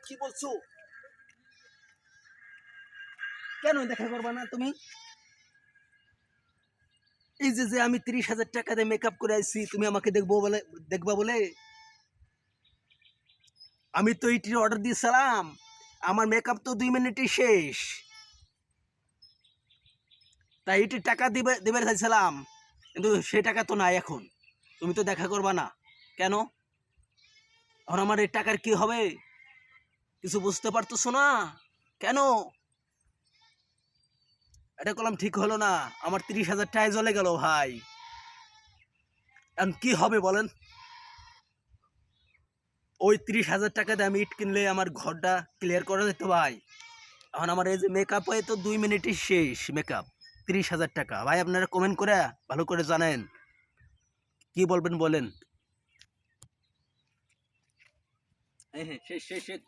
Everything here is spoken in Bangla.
কি বলছো? কেন দেখা করবা না তুমি? এই যে আমি 30,000 টাকা দিয়ে মেকআপ করে আইছি, তুমি আমাকে দেখবা বলে? আমি তো এইটির অর্ডার দিয়েছিলাম, আমার মেকআপ তো 2 মিনিটে শেষ। তাই এইটির টাকা দিবে চাইছিলাম, কিন্তু সে টাকা তো নাই এখন। তুমি তো দেখা করবা না কেন? এখন আমার এই টাকার কি হবে? কিছু বুঝতে পারতেছো না কেন? এটা করলাম ঠিক হলো না, আমার 30,000 টাকা জ্বলে গেল ভাই। এখন কি হবে বলেন? ওই 30,000 টাকা দিয়ে আমি ইট কিনলে আমার ঘরটা ক্লিয়ার করা যেত ভাই। এখন আমার এই যে মেকআপ হয়ে তো 2 মিনিটই শেষ মেকআপ। 30,000 টাকা ভাই, আপনারা কমেন্ট করে ভালো করে জানেন কি বলবেন বলেন। হ্যাঁ হ্যাঁ, শেষ শেষ শেষ।